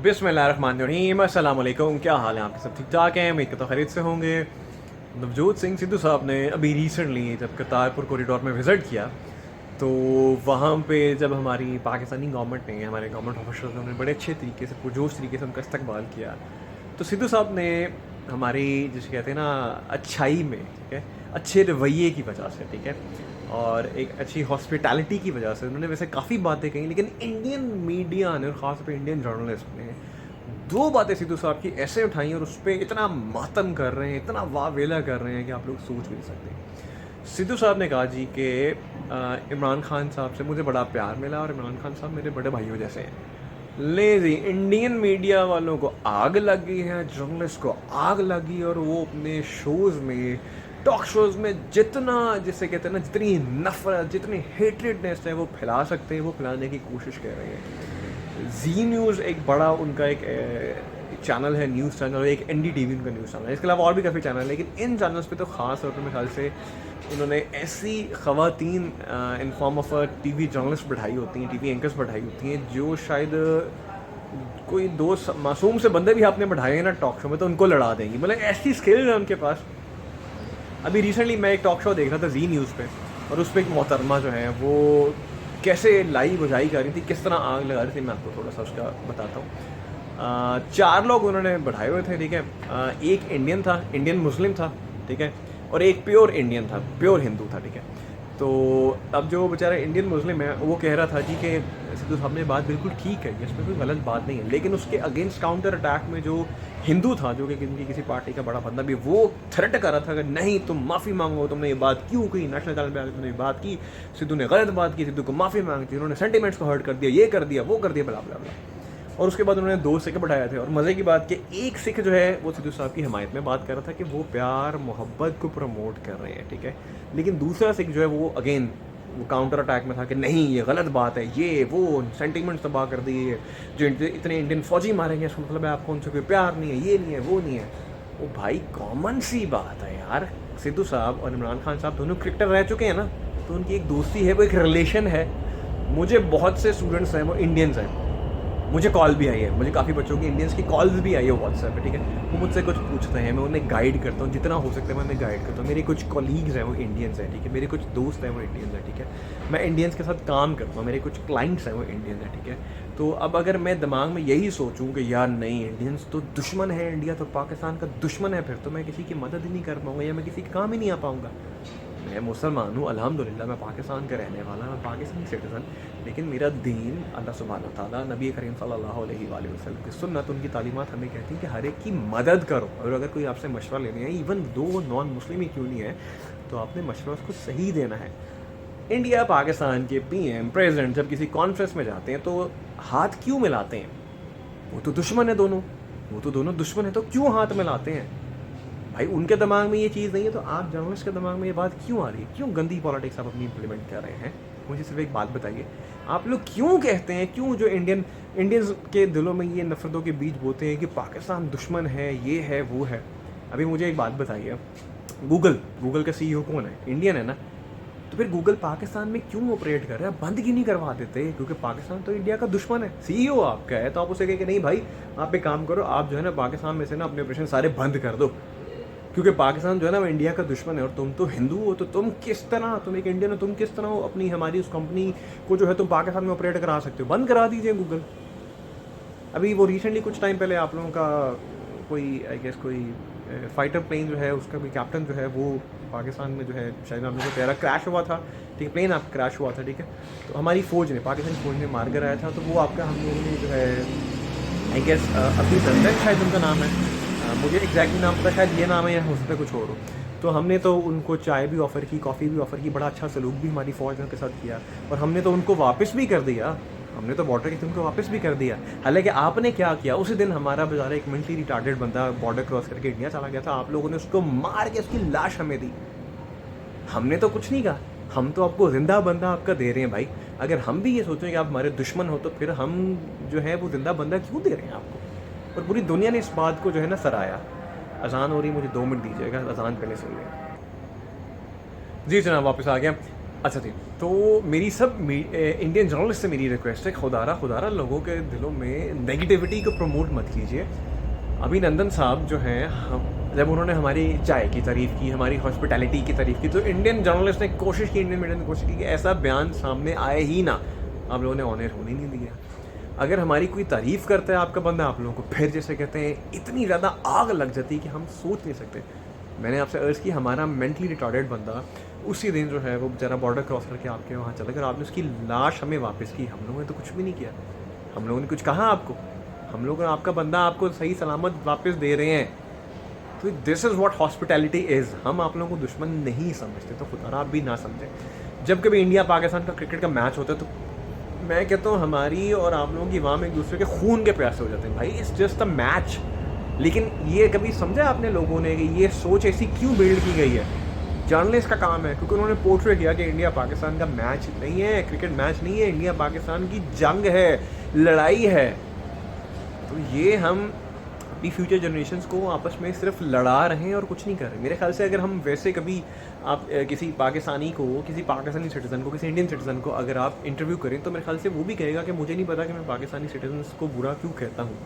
बिस्मिल्लाहिर्रहमानिर्रहीम, अस्सलाम वालेकुम। क्या हाल है आपके? सब ठीक ठाक हैं? उम्मीद तो खैरियत से होंगे। नवजोत सिंह सिद्धू साहब ने अभी रिसेंटली जब करतारपुर कॉरिडोर में विज़िट किया, तो वहाँ पे जब हमारी पाकिस्तानी गवर्नमेंट ने, हमारे गवर्नमेंट ऑफिसर्स ने बड़े अच्छे तरीके से, पुरजोश तरीके से उनका इस्तकबाल किया। तो सिद्धू साहब ने हमारी, जिसे कहते हैं ना, अच्छाई में, ठीक है, अच्छे रवैये की वजह से, ठीक है, और एक अच्छी हॉस्पिटैलिटी की वजह से उन्होंने वैसे काफ़ी बातें कही, लेकिन इंडियन मीडिया ने और ख़ास तौर पर इंडियन जर्नलिस्ट ने दो बातें सिद्धू साहब की ऐसे उठाई और उस पर इतना मातम कर रहे हैं, इतना वावेला कर रहे हैं कि आप लोग सोच भी नहीं सकते। सिद्धू साहब ने कहा जी कि इमरान खान साहब से मुझे बड़ा प्यार मिला और इमरान खान साहब मेरे बड़े भाइयों जैसे हैं। ले जी, इंडियन मीडिया वालों को आग लगी है, जर्नलिस्ट को आग लगी, और वो अपने शोज़ में, टॉक शोज़ में जितना, जिसे कहते हैं ना, जितनी नफरत, जितनी हेट्रेडनेस है वो फैला सकते हैं, वो फैलाने की कोशिश कर रहे हैं। जी न्यूज़ एक बड़ा उनका एक चैनल है, न्यूज़ चैनल, एक NDTV उनका न्यूज़ चैनल है। इसके अलावा और भी काफ़ी चैनल है, लेकिन इन चैनल्स पे तो ख़ास तौर पर मेरे ख्याल से उन्होंने ऐसी ख़वातीन in form of TV journalist बैठाई होती हैं, TV एंकर्स बैठाई होती हैं, जो शायद कोई दो मासूम से बंदे भी आपने बैठाए हैं ना टॉक शो में, तो उनको लड़ा देंगी। मतलब ऐसी स्किल है उनके पास। अभी रिसेंटली मैं एक टॉक शो देख रहा था जी न्यूज़ पे, और उस पर एक मोहतरमा जो है वो कैसे लाई बुझाई कर रही थी, किस तरह आग लगा रही थी, मैं आपको थोड़ा सा उसका बताता हूँ। 4 लोग उन्होंने बढ़ाए हुए थे, ठीक है। एक इंडियन था, इंडियन मुस्लिम था, ठीक है, और एक प्योर इंडियन था, प्योर हिंदू था, ठीक है। तो अब जो बेचारा इंडियन मुस्लिम है वो कह रहा था जी कि सिद्धू साहब ने बात बिल्कुल ठीक है, इसमें कोई गलत बात नहीं है, लेकिन उसके अगेंस्ट काउंटर अटैक में जो हिंदू था, जो कि किसी पार्टी का बड़ा बंदा भी, वो थ्रेट कर रहा था कि नहीं, तुम माफ़ी मांगो, तुमने ये बात क्यों की, नेशनल चैनल पे आकर तुमने ये बात की, सिद्धू ने गलत बात की, सिद्धू को माफ़ी मांगी थी, उन्होंने सेंटिमेंट्स को हर्ट कर दिया, ये कर दिया, वो कर दिया, बला बला बला। और उसके बाद उन्होंने 2 सिख बढ़ाए थे, और मज़े की बात कि एक सिख जो है वो सिद्धू साहब की हिमायत में बात कर रहा था कि वो प्यार मोहब्बत को प्रमोट कर रहे हैं, ठीक है, लेकिन दूसरा सिख जो है वो अगेन वो काउंटर अटैक में था कि नहीं, ये गलत बात है, ये वो सेंटीमेंट्स तबाह कर दिए, जो इतने इंडियन फौजी मारेंगे इसका मतलब है आपको उनसे कोई प्यार नहीं है, ये नहीं है, वो नहीं है। वो भाई कॉमन सी बात है यार, सिद्धू साहब और इमरान खान साहब दोनों क्रिकेटर रह चुके हैं ना, तो उनकी एक दोस्ती है, वो एक रिलेशन है। मुझे बहुत से स्टूडेंट्स हैं वो इंडियंस हैं, मुझे कॉल भी आई है, मुझे काफ़ी बच्चों की इंडियंस की कॉल्स भी आई है व्हाट्सएप पे, ठीक है। वो मुझसे कुछ पूछते हैं, मैं उन्हें गाइड करता हूँ, जितना हो सकता है मैं उन्हें गाइड करता हूँ। मेरे कुछ कॉलीग्स हैं वो इंडियंस हैं, ठीक है, मेरे कुछ दोस्त हैं वो इंडियंस हैं, ठीक है, मैं इंडियंस के साथ काम करता हूँ, मेरे कुछ क्लाइंट्स हैं वो इंडियंस हैं, ठीक है। तो अब अगर मैं दिमाग में यही सोचूँ कि यार नहीं, इंडियंस तो दुश्मन है, इंडिया तो पाकिस्तान का दुश्मन है, फिर तो मैं किसी की मदद ही नहीं कर पाऊँगा, या मैं किसी काम ही नहीं आ पाऊँगा। मैं मुसलमान हूँ, अल्हम्दुलिल्लाह, मैं पाकिस्तान का रहने वाला, मैं पाकिस्तानी सिटीज़न, लेकिन मेरा दीन, अल्लाह सुब्हानहू व तआला, नबी करीम सल्लल्लाहु अलैहि वसल्लम की सुन्नत, उनकी तालीमात हमें कहती हैं कि हर एक की मदद करो, और अगर कोई आपसे मशवरा लेने है, इवन दो नॉन मुस्लिम ही क्यों नहीं है, तो आपने मशवरा उसको सही देना है। इंडिया पाकिस्तान के PM प्रेसिडेंट जब किसी कॉन्फ्रेंस में जाते हैं तो हाथ क्यों मिलाते हैं? वो तो दुश्मन है दोनों, वो तो दोनों दुश्मन है, तो क्यों हाथ मिलाते हैं भाई? उनके दिमाग में ये चीज़ नहीं है, तो आप जर्नलिस्ट के दिमाग में ये बात क्यों आ रही है? क्यों गंदी पॉलिटिक्स आप अपनी इम्प्लीमेंट कर रहे हैं? मुझे सिर्फ एक बात बताइए, आप लोग क्यों कहते हैं, क्यों जो इंडियंस के दिलों में ये नफरतों के बीज बोते हैं कि पाकिस्तान दुश्मन है, ये है, वो है? अभी मुझे एक बात बताइए, गूगल का CEO कौन है? इंडियन है ना? तो फिर गूगल पाकिस्तान में क्यों ऑपरेट कर रहा है? बंद क्यों नहीं करवा देते? क्योंकि पाकिस्तान तो इंडिया का दुश्मन है। CEO आपका है, तो आप उसे कहें कि नहीं भाई, आप एक काम करो, आप जो है ना पाकिस्तान में से ना अपने ऑपरेशन सारे बंद कर दो, क्योंकि पाकिस्तान जो है ना वो इंडिया का दुश्मन है, और तुम तो हिंदू हो, तो तुम किस तरह, तुम एक इंडियन हो, तुम किस तरह अपनी हमारी उस कंपनी को जो है तुम पाकिस्तान में ऑपरेट करा सकते हो? बंद करा दीजिए गूगल। अभी वो रिसेंटली कुछ टाइम पहले आप लोगों का कोई, आई गेस कोई फाइटर प्लेन जो है उसका कोई कैप्टन जो है वो पाकिस्तान में जो है शायद हम लोगों को प्यारा क्रैश हुआ था, ठीक है, प्लेन आप क्रैश हुआ था, ठीक है, तो हमारी फ़ौज ने, पाकिस्तानी फ़ौज ने मार कर आया था, तो वो आपका हम लोगों ने जो है, आई गेस अभी तंदन शायद उनका नाम है, मुझे एग्जैक्टली नाम पता, शायद ये नाम है या हो सकता है कुछ और हो। तो हमने तो उनको चाय भी ऑफ़र की, कॉफ़ी भी ऑफ़र की, बड़ा अच्छा सलूक भी हमारी फ़ौज ने उनके साथ किया, और हमने तो उनको वापस भी कर दिया, हमने तो बॉर्डर के उनको वापस भी कर दिया। हालांकि आपने क्या किया, उसी दिन हमारा बेचारा एक मेंटली रिटार्डेड बंदा बॉर्डर क्रॉस करके इंडिया चला गया था, आप लोगों ने उसको मार के उसकी लाश हमें दी। हमने तो कुछ नहीं कहा, हम तो आपको जिंदा बंदा आपका दे रहे हैं भाई। अगर हम भी ये सोचें कि आप हमारे दुश्मन हो, तो फिर हम जो है वो जिंदा बंदा क्यों दे रहे हैं आपको? और पूरी दुनिया ने इस बात को जो है ना सराहा। अजान हो रही, मुझे 2 मिनट दीजिएगा, अजान पहले सुन लें। जी जनाब, वापस आ गया। अच्छा जी, तो मेरी सब इंडियन जर्नलिस्ट से मेरी रिक्वेस्ट है, खुदारा खुदारा लोगों के दिलों में नेगेटिविटी को प्रमोट मत कीजिए। अभिनंदन साहब जो हैं, हम जब उन्होंने हमारी चाय की तारीफ़ की, हमारी हॉस्पिटैलिटी की तारीफ़ की, तो इंडियन जर्नलिस्ट ने कोशिश की, इंडियन मीडिया ने कोशिश की कि ऐसा बयान सामने आए ही ना। आप लोगों ने ऑन एयर होने नहीं दिया। अगर हमारी कोई तारीफ़ करता है आपका बंदा, आप लोगों को फिर जैसे कहते हैं इतनी ज़्यादा आग लग जाती है कि हम सोच नहीं सकते। मैंने आपसे अर्ज़ की, हमारा मेंटली रिटार्डेड बंदा उसी दिन जो है वो बेचारा बॉर्डर क्रॉस करके आपके वहाँ चला गया, आपने उसकी लाश हमें वापस की। हम लोगों ने तो कुछ भी नहीं किया। हम लोगों ने कुछ कहा आपको? हम लोग आपका बंदा आपको सही सलामत वापस दे रहे हैं। तो this is what hospitality is. हम आप लोगों को दुश्मन नहीं समझते, तो खुदा आप भी ना समझें। जब कभी इंडिया पाकिस्तान का क्रिकेट का मैच होता है तो मैं कहता हूँ हमारी और आप लोगों की वहाँ में एक दूसरे के खून के प्यासे हो जाते हैं। भाई इट्स जस्ट अ मैच। लेकिन ये कभी समझा आपने लोगों ने कि ये सोच ऐसी क्यों बिल्ड की गई है? जर्नलिस्ट का काम है, क्योंकि उन्होंने पोर्ट्रे किया कि इंडिया पाकिस्तान का मैच नहीं है, क्रिकेट मैच नहीं है, इंडिया पाकिस्तान की जंग है, लड़ाई है। तो ये हम अपनी फ्यूचर जनरेशन्स को आपस में सिर्फ लड़ा रहे हैं और कुछ नहीं कर रहे। मेरे ख्याल से अगर हम वैसे कभी आप किसी पाकिस्तानी को, किसी पाकिस्तानी सिटीज़न को, किसी इंडियन सिटीज़न को अगर आप इंटरव्यू करें तो मेरे ख्याल से वो भी कहेगा कि मुझे नहीं पता कि मैं पाकिस्तानी सिटीजन्स को बुरा क्यों कहता हूँ,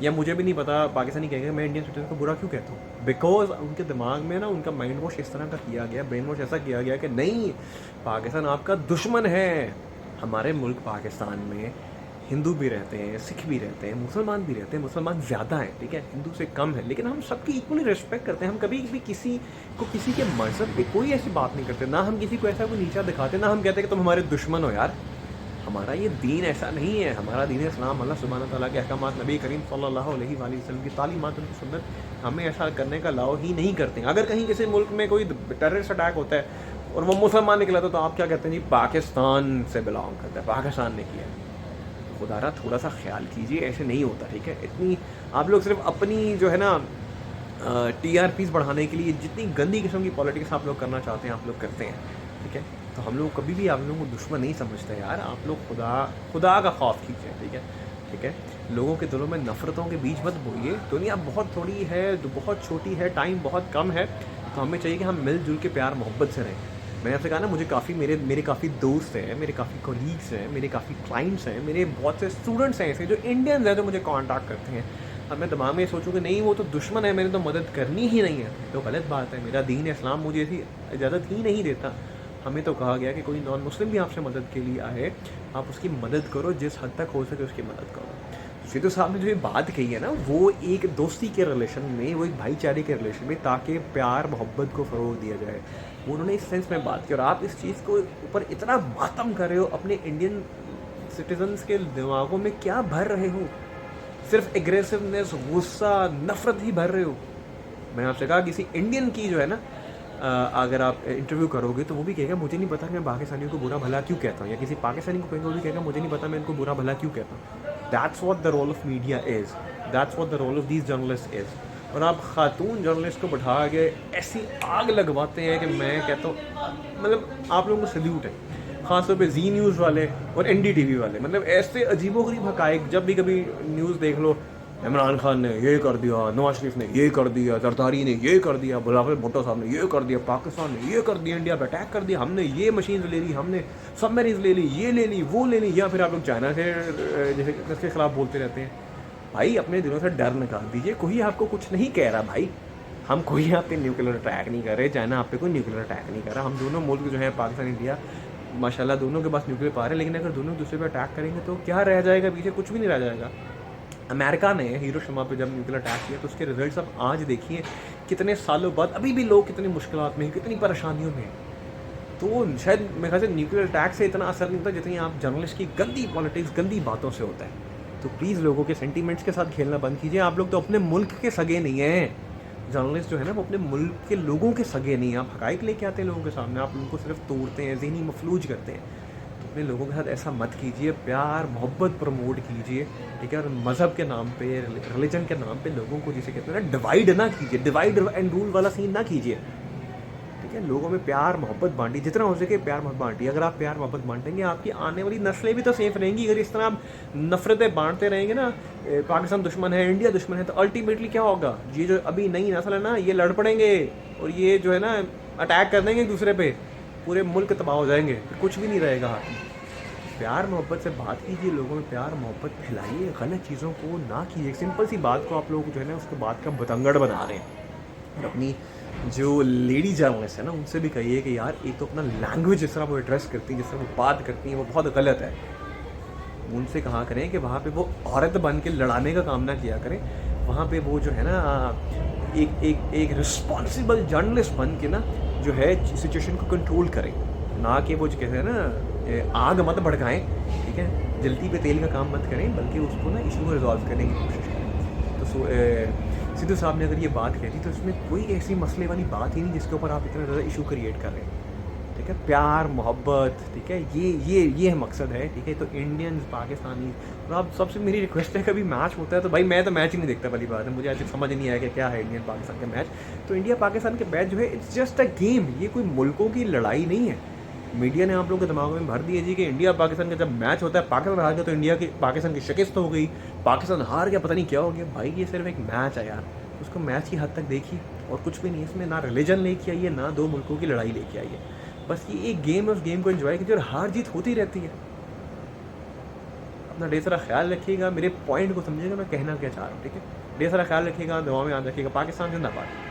या मुझे भी नहीं पता पाकिस्तानी कहेंगे मैं इंडियन सिटीजन को बुरा क्यों कहता हूँ। बिकॉज उनके दिमाग में ना उनका माइंड वॉश इस तरह का किया गया, ब्रेन वॉश ऐसा किया गया कि नहीं, पाकिस्तान आपका दुश्मन है। हमारे मुल्क पाकिस्तान में हिंदू भी रहते हैं, सिख भी रहते हैं, मुसलमान भी रहते हैं, मुसलमान ज़्यादा हैं, ठीक है, हिंदू से कम है, लेकिन हम सबकी इक्वली रिस्पेक्ट करते हैं। हम कभी भी किसी को किसी के मजहब पे कोई ऐसी बात नहीं करते, ना हम किसी को ऐसा कोई नीचा दिखाते, ना हम कहते कि तुम हमारे दुश्मन हो। यार हमारा ये दीन ऐसा नहीं है। हमारा दीन इस्लाम अल्लाह सुब्हानहू तआला के अहकामात, नबी करीम सल्लल्लाहु अलैहि वसल्लम की तालीमात, उनकी सुन्नत हमें ऐसा करने का अलाउ ही नहीं करते। अगर कहीं किसी मुल्क में कोई टेररिस्ट अटैक होता है और वो मुसलमान निकला तो आप क्या कहते हैं? जी पाकिस्तान से बिलोंग करता है, पाकिस्तान ने किया। खुदारा थोड़ा सा ख्याल कीजिए, ऐसे नहीं होता, ठीक है। इतनी आप लोग सिर्फ अपनी जो है ना TRPs बढ़ाने के लिए जितनी गंदी किस्म की पॉलिटिक्स आप लोग करना चाहते हैं आप लोग करते हैं, ठीक है। तो हम लोग कभी भी आप लोगों को दुश्मन नहीं समझते यार। आप लोग खुदा का खौफ कीजिए, ठीक है, ठीक है। लोगों के दिलों में नफ़रतों के बीज मत बोइए। दुनिया बहुत थोड़ी है, बहुत छोटी है, टाइम बहुत कम है, तो हमें चाहिए कि हम मिलजुल के प्यार मोहब्बत से रहें। मैंने आपसे कहा ना, मुझे काफ़ी मेरे काफ़ी दोस्त हैं, मेरे काफ़ी कोलीग्स हैं, मेरे काफ़ी क्लाइंट्स हैं, मेरे बहुत से स्टूडेंट्स हैं ऐसे जो इंडियंस हैं जो मुझे कॉन्टैक्ट करते हैं। अब मैं दिमाग में सोचूँ कि नहीं वो तो दुश्मन है, मैंने तो मदद करनी ही नहीं है, तो गलत बात है। मेरा दीन इस्लाम मुझे ऐसी इजाज़त ही नहीं देता। हमें तो कहा गया कि कोई नॉन मुस्लिम भी आपसे मदद के लिए आए, आप उसकी मदद करो, जिस हद तक हो सके उसकी मदद करो। सिद्धू साहब ने जो ये बात कही है ना, वो एक दोस्ती के रिलेशन में, वो एक भाईचारे के रिलेशन में, ताकि प्यार मोहब्बत को फ़रोग दिया जाए, वो उन्होंने इस सेंस में बात की। और आप इस चीज़ को ऊपर इतना मातम कर रहे हो, अपने इंडियन सिटीजन्स के दिमागों में क्या भर रहे हो? सिर्फ एग्रेसिवनेस, गुस्सा, नफरत ही भर रहे हो। मैंने आपसे कहा किसी इंडियन की जो है ना अगर आप इंटरव्यू करोगे तो वो भी कहेगा मुझे नहीं पता कि मैं पाकिस्तानियों को बुरा भला क्यों कहता हूँ, या किसी पाकिस्तानी को कहेंगे वो भी कहेगा मुझे नहीं पता मैं इनको बुरा भला क्यों कहता हूँ। That's what the role of media is, that's what the role of these journalist is. और आप खातून जर्नलिस्ट को बैठा के ऐसी आग लगवाते हैं कि मैं कहता हूँ, मतलब आप लोगों को सल्यूट है, ख़ासतौर पे जी न्यूज़ वाले और NDTV वाले। मतलब ऐसे अजीबोगरीब हक़ाइक़, जब भी कभी न्यूज़ देख लो, इमरान खान ने ये कर दिया, नवाज शरीफ ने ये कर दिया, जरदारी ने ये कर दिया, बिलावल भुट्टो साहब ने ये कर दिया, पाकिस्तान ने ये कर दिया, इंडिया पे अटैक कर दिया, हमने ये मशीन ले ली, हमने सबमरीन ले ली, ये ले ली, वो ले ली। या फिर आप लोग चाइना से जैसे इसके खिलाफ बोलते रहते हैं। भाई अपने दिलों से डर निकाल दीजिए, कोई आपको कुछ नहीं कह रहा भाई। हम कोई आप पे न्यूक्लियर अटैक नहीं कर रहे, चाइना आप पे कोई न्यूक्लियर अटैक नहीं कर रहा। हम दोनों मुल्क जो है पाकिस्तान इंडिया माशाल्लाह दोनों के पास न्यूक्लियर पावर है, लेकिन अगर दोनों दूसरे पे अटैक करेंगे तो क्या रह जाएगा पीछे? कुछ भी नहीं रह जाएगा। अमेरिका ने हिरोशिमा पे जब न्यूक्लियर अटैक किया तो उसके रिजल्ट्स अब आज देखिए, कितने सालों बाद अभी भी लोग कितनी मुश्किलात में, कितनी परेशानियों में। तो शायद मेरे ख्याल से न्यूक्लियर अटैक से इतना असर नहीं होता जितनी आप जर्नलिस्ट की गंदी पॉलिटिक्स, गंदी बातों से होता है। तो प्लीज़ लोगों के सेंटीमेंट्स के साथ खेलना बंद कीजिए। आप लोग तो अपने मुल्क के सगे नहीं हैं। जर्नलिस्ट जो है ना वो अपने मुल्क के लोगों के सगे नहीं हैं। आप हक़ाइक़ लेके आते हैं लोगों के सामने, आप उनको सिर्फ तोड़ते हैं, ज़हनी मफलूज करते हैं। तो अपने लोगों के साथ ऐसा मत कीजिए, प्यार मोहब्बत प्रमोट कीजिए, ठीक है। और मज़हब के नाम पे, रिलीजन के नाम पे लोगों को जिसे कहते हैं ना डिवाइड ना कीजिए, डिवाइड एंड रूल वाला सीन ना कीजिए, ठीक है। लोगों में प्यार मोहब्बत बांटिए, जितना हो सके प्यार मोहब्बत बांटिए। अगर आप प्यार मोहब्बत बांटेंगे आपकी आने वाली नस्लें भी तो सेफ रहेंगी। अगर इस तरह आप नफरतें बांटते रहेंगे ना, पाकिस्तान दुश्मन है, इंडिया दुश्मन है, तो अल्टीमेटली क्या होगा? ये जो अभी नई नस्ल है ना, ये लड़ पड़ेंगे और ये जो है ना अटैक कर देंगे एक दूसरे पे। पूरे मुल्क तबाह हो जाएंगे, फिर कुछ भी नहीं रहेगा हाथ में। प्यार मोहब्बत से बात कीजिए, लोगों में प्यार मोहब्बत फैलाइए, गलत चीज़ों को ना कीजिए। सिंपल सी बात को आप लोग जो है ना उसको बात का बतंगड़ बना रहे हैं। और अपनी जो लेडी जर्नलिस्ट है ना उनसे भी कहिए कि यार एक तो अपना लैंग्वेज जिस तरह वो एड्रेस करती हैं, जिस तरह वो बात करती हैं, वो बहुत गलत है। उनसे कहा करें कि वहाँ पे वो औरत बन के लड़ाने का काम ना किया करें, वहाँ पे वो जो है ना एक रिस्पॉन्सिबल जर्नलिस्ट बन के ना जो है सिचुएशन को कंट्रोल करें, ना कि वो जो कहते हैं ना आग मत भड़काएं, ठीक है, जल्दी पे तेल का काम मत करें, बल्कि उसको ना इशू को रिजॉल्व करने की कोशिश करें। तो सिद्धू साहब ने अगर ये बात कह दी तो इसमें कोई ऐसी मसले वाली बात ही नहीं जिसके ऊपर आप इतना ज़्यादा इशू क्रिएट कर रहे हैं, ठीक है। प्यार मोहब्बत, ठीक है, ये मकसद है, ठीक है। तो इंडियंस पाकिस्तानी, और आप सबसे मेरी रिक्वेस्ट है, कभी मैच होता है तो भाई मैं तो मैच ही नहीं देखता, पहली बात है, मुझे आज तक समझ नहीं आया कि क्या है इंडियन पाकिस्तान का मैच। तो इंडिया पाकिस्तान के मैच जो है इट्स जस्ट अ गेम, ये कोई मुल्कों की लड़ाई नहीं है। मीडिया ने आप लोगों के दिमाग में भर दिया जी कि इंडिया पाकिस्तान का जब मैच होता है पाकिस्तान हार गया तो इंडिया की पाकिस्तान की शिकस्त हो गई, पाकिस्तान हार गया, पता नहीं क्या हो गया। भाई ये सिर्फ एक मैच है यार, उसको मैच की हद तक देखिए और कुछ भी नहीं। इसमें ना रिलीजन लेके आई है, ना दो मुल्कों की लड़ाई लेके आई है, बस ये एक गेम है, उस गेम को एंजॉय कीजिए और हार जीत होती रहती है। अपना ढेर सारा ख्याल रखिएगा, मेरे पॉइंट को समझिएगा मैं कहना क्या चाह रहा हूँ, ठीक है। ढेर सारा ख्याल रखिएगा, दुआ में याद रखिएगा। पाकिस्तान जिंदाबाद।